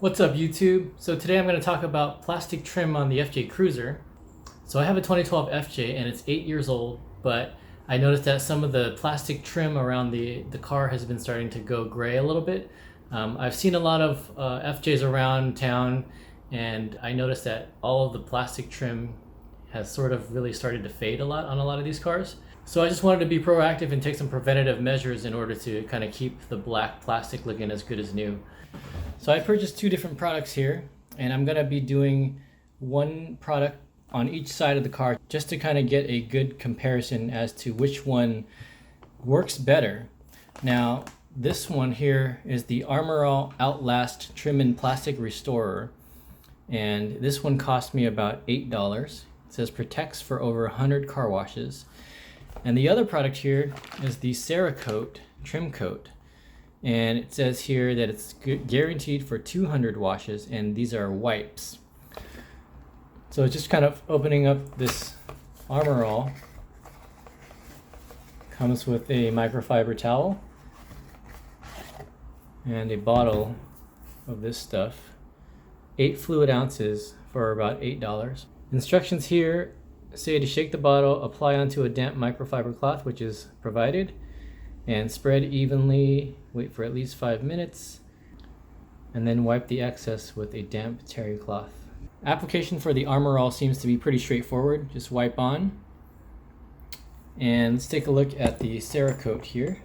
What's up YouTube? So today I'm going to talk about plastic trim on the FJ Cruiser. So I have a 2012 FJ and it's 8 years old, but I noticed that some of the plastic trim around the car has been starting to go gray a little bit. I've seen a lot of FJs around town, and I noticed that all of the plastic trim has sort of really started to fade a lot on a lot of these cars. So I just wanted to be proactive and take some preventative measures in order to kind of keep the black plastic looking as good as new. So I purchased two different products here, and I'm gonna be doing one product on each side of the car just to kind of get a good comparison as to which one works better. Now, this one here is the Armorall Outlast Trim and Plastic Restorer, and this one cost me about $8. It says protects for over 100 car washes. And the other product here is the Cerakote Trim Coat. And it says here that it's guaranteed for 200 washes, and these are wipes. So it's just kind of opening up this Armorall. Comes with a microfiber towel and a bottle of this stuff. 8 fluid ounces for about $8. Instructions here say to shake the bottle, apply onto a damp microfiber cloth, which is provided, and spread evenly, wait for at least 5 minutes, and then wipe the excess with a damp terry cloth. Application for the Armorall seems to be pretty straightforward. Just wipe on. And let's take a look at the Cerakote here.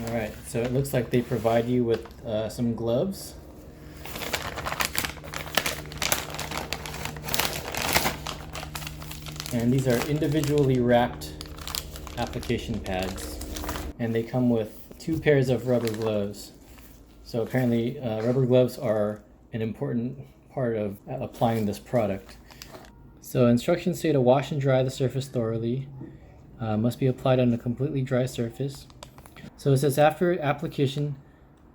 Alright, so it looks like they provide you with some gloves. And these are individually wrapped application pads, and they come with 2 pairs of rubber gloves. So apparently rubber gloves are an important part of applying this product. So instructions say to wash and dry the surface thoroughly. Must be applied on a completely dry surface. So it says after application,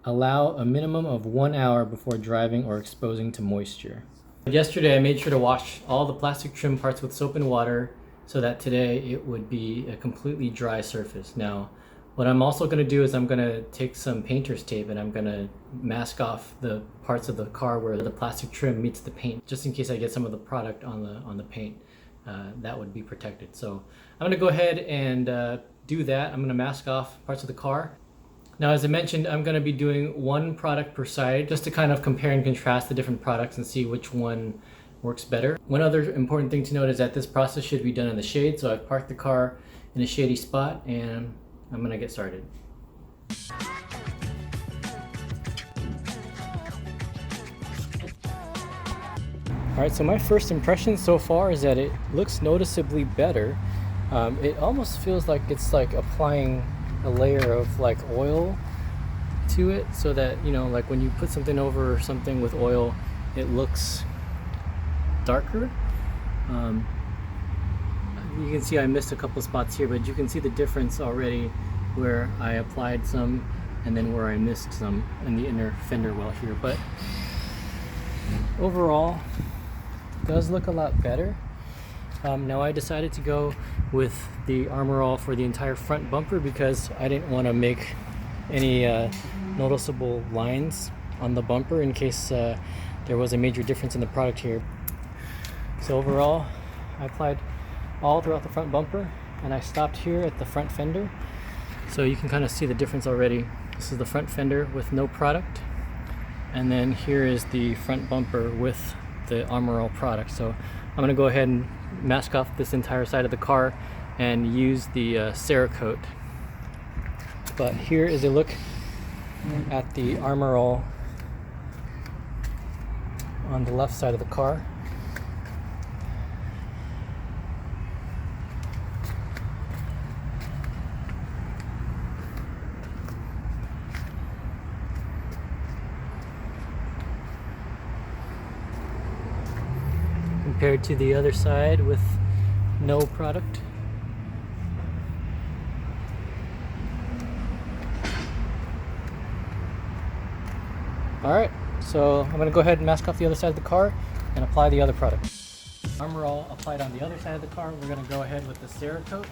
allow a minimum of 1 hour before driving or exposing to moisture. Yesterday I made sure to wash all the plastic trim parts with soap and water so that today it would be a completely dry surface. Now, what I'm also going to do is I'm going to take some painter's tape and I'm going to mask off the parts of the car where the plastic trim meets the paint, just in case I get some of the product on the paint. That would be protected. So I'm going to go ahead and do that. I'm going to mask off parts of the car. Now, as I mentioned, I'm going to be doing one product per side just to kind of compare and contrast the different products and see which one works better. One other important thing to note is that this process should be done in the shade. So I've parked the car in a shady spot and I'm going to get started. Alright, so my first impression so far is that it looks noticeably better. It almost feels like it's like applying a layer of like oil to it, so that, you know, like when you put something over something with oil, it looks darker. You can see I missed a couple spots here, but you can see the difference already where I applied some and then where I missed some in the inner fender well here. But overall, it does look a lot better. Now I decided to go with the Armorall for the entire front bumper because I didn't want to make any noticeable lines on the bumper in case there was a major difference in the product here. So overall, I applied all throughout the front bumper, and I stopped here at the front fender. So you can kind of see the difference already. This is the front fender with no product, and then here is the front bumper with the Armorall product. So I'm going to go ahead and mask off this entire side of the car and use the Cerakote. But here is a look at the Armorall on the left side of the car. Compared to the other side with no product. Alright, so I'm going to go ahead and mask off the other side of the car and apply the other product. Armorall applied on the other side of the car. We're going to go ahead with the Cerakote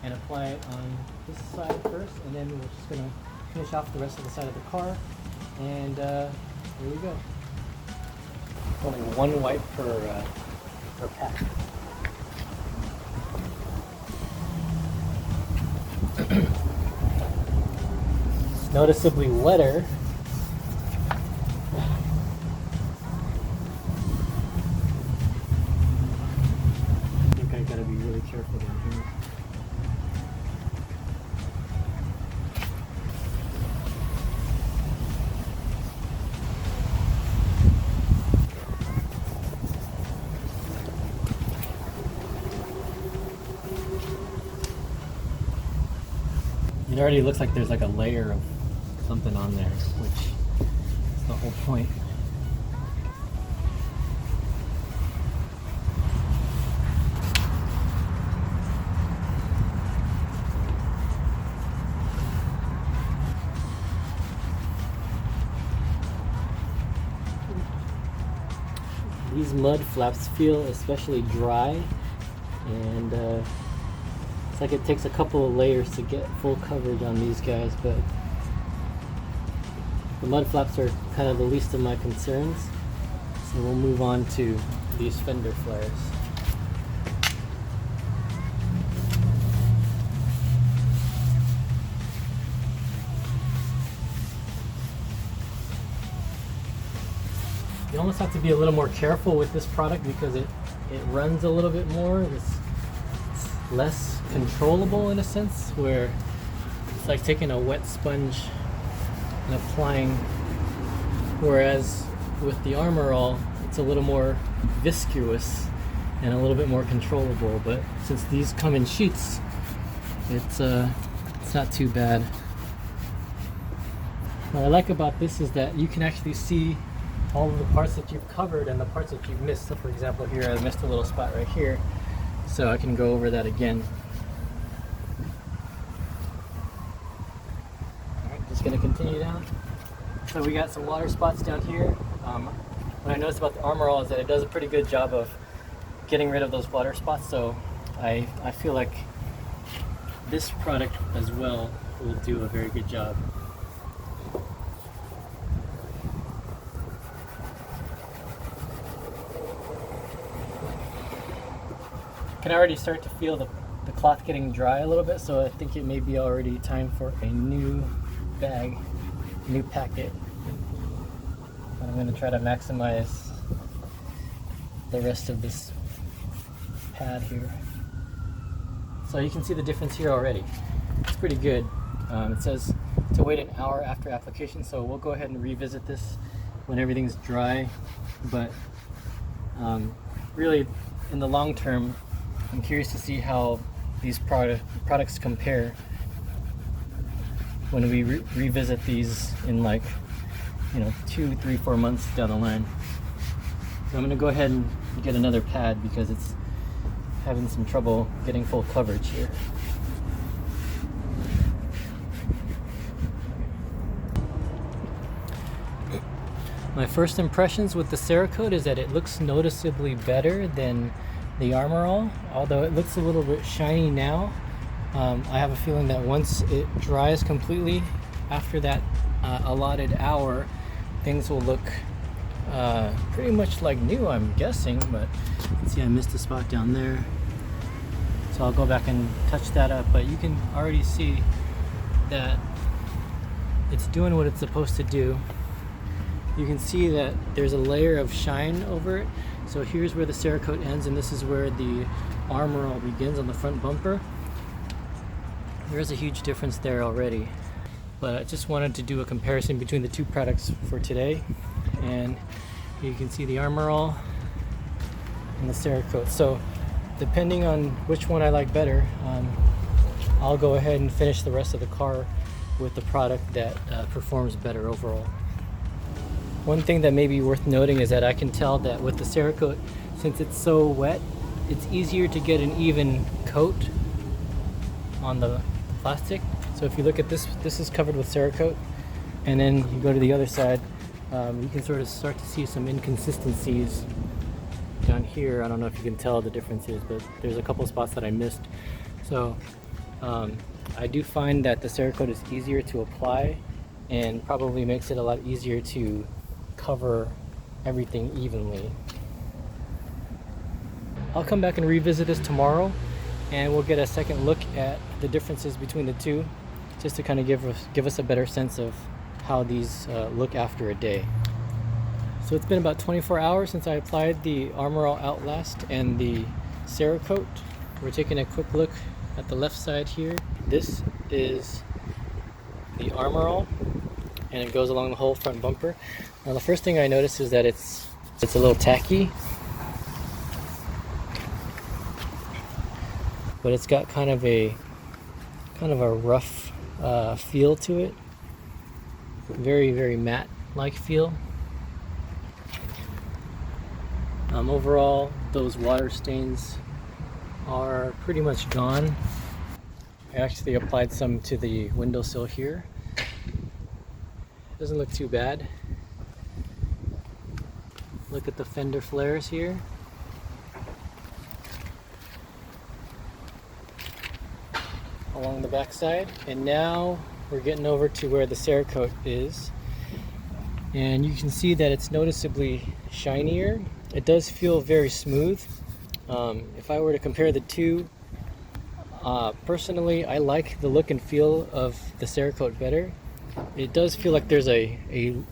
and apply it on this side first, and then we're just going to finish off the rest of the side of the car. And here we go. Only one wipe per pack. It's noticeably wetter. I think I gotta be really careful down here. It already looks like there's like a layer of something on there, which is the whole point. These mud flaps feel especially dry, and it's like it takes a couple of layers to get full coverage on these guys, but the mud flaps are kind of the least of my concerns. So we'll move on to these fender flares. You almost have to be a little more careful with this product because it runs a little bit more. It's less controllable in a sense, where it's like taking a wet sponge and applying, whereas with the Armorall it's a little more viscous and a little bit more controllable. But since these come in sheets, it's not too bad. What I like about this is that you can actually see all of the parts that you've covered and the parts that you've missed. So for example, here I missed a little spot right here, so I can go over that again. Alright, just going to continue down. So we got some water spots down here. What I noticed about the Armorall is that it does a pretty good job of getting rid of those water spots, so I feel like this product as well will do a very good job. I can already start to feel the cloth getting dry a little bit, so I think it may be already time for a new bag, new packet. I'm going to try to maximize the rest of this pad here. So you can see the difference here already. It's pretty good. It says to wait an hour after application, so we'll go ahead and revisit this when everything's dry. But really, in the long term, I'm curious to see how these products compare when we revisit these in, like, 2, 3, 4 months down the line. So I'm going to go ahead and get another pad because it's having some trouble getting full coverage here. My first impressions with the Cerakote is that it looks noticeably better than the Armorall, although it looks a little bit shiny now. I have a feeling that once it dries completely after that allotted hour, things will look pretty much like new, I'm guessing. But you can see I missed a spot down there, so I'll go back and touch that up. But you can already see that it's doing what it's supposed to do. You can see that there's a layer of shine over it. So here's where the Cerakote ends, and this is where the Armorall begins on the front bumper. There's a huge difference there already. But I just wanted to do a comparison between the two products for today. And you can see the Armorall and the Cerakote. So depending on which one I like better, I'll go ahead and finish the rest of the car with the product that performs better overall. One thing that may be worth noting is that I can tell that with the Cerakote, since it's so wet, it's easier to get an even coat on the plastic. So if you look at this, this is covered with Cerakote, and then you go to the other side, you can sort of start to see some inconsistencies down here. I don't know if you can tell the differences, but there's a couple spots that I missed. So I do find that the Cerakote is easier to apply and probably makes it a lot easier to cover everything evenly. I'll come back and revisit this tomorrow, and we'll get a second look at the differences between the two, just to kind of give us a better sense of how these look after a day. So it's been about 24 hours since I applied the Armorall Outlast and the Cerakote. We're taking a quick look at the left side here. This is the Armorall, and it goes along the whole front bumper. Now the first thing I notice is that it's a little tacky, but it's got kind of a rough feel to it. Very matte like feel. Overall, those water stains are pretty much gone. I actually applied some to the windowsill here. Doesn't look too bad. Look at the fender flares here. Along the back side. And now we're getting over to where the Cerakote is. And you can see that it's noticeably shinier. It does feel very smooth. If I were to compare the two, personally, I like the look and feel of the Cerakote better. It does feel like there's a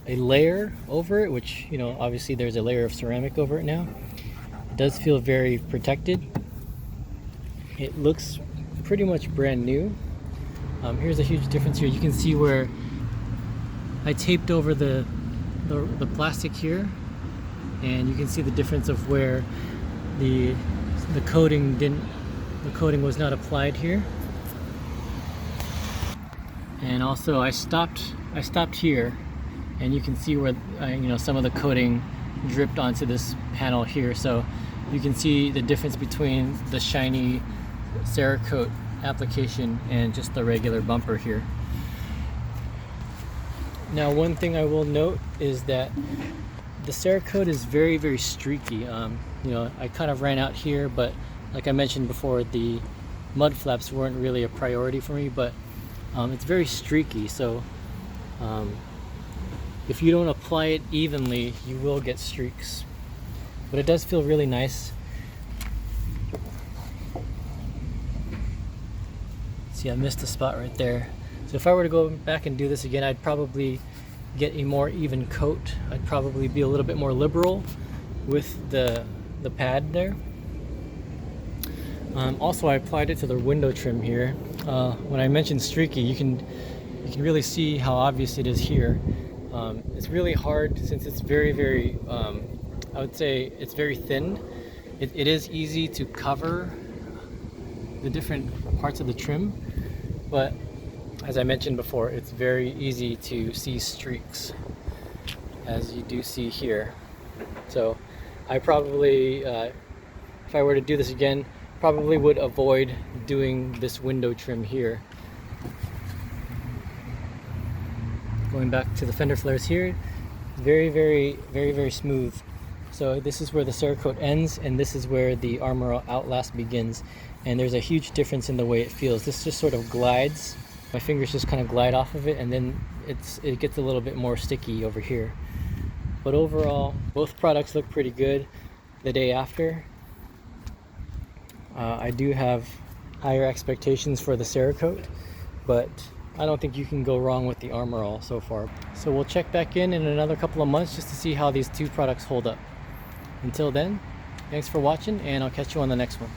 layer over it, which, you know, obviously there's a layer of ceramic over it now. It does feel very protected. It looks pretty much brand new. Here's a huge difference here. You can see where I taped over the plastic here, and you can see the difference of where the coating was not applied here. And also I stopped here, and you can see where some of the coating dripped onto this panel here, so you can see the difference between the shiny Cerakote application and just the regular bumper here. Now, one thing I will note is that the Cerakote is very streaky. I kind of ran out here, but like I mentioned before, the mud flaps weren't really a priority for me, but it's very streaky, so if you don't apply it evenly, you will get streaks. But it does feel really nice. See, I missed a spot right there. So if I were to go back and do this again, I'd probably get a more even coat. I'd probably be a little bit more liberal with the pad there. Also, I applied it to the window trim here. When I mentioned streaky, you can really see how obvious it is here. It's really hard since it's very I would say it's very thin. It is easy to cover the different parts of the trim, but as I mentioned before, it's very easy to see streaks, as you do see here. So I probably, if I were to do this again, probably would avoid doing this window trim here. Going back to the fender flares here, very smooth. So this is where the Cerakote ends, and this is where the Armorall Outlast begins. And there's a huge difference in the way it feels. This just sort of glides. My fingers just kind of glide off of it, and then it gets a little bit more sticky over here. But overall, both products look pretty good the day after. I do have higher expectations for the Cerakote, but I don't think you can go wrong with the Armorall so far. So we'll check back in another couple of months just to see how these two products hold up. Until then, thanks for watching, and I'll catch you on the next one.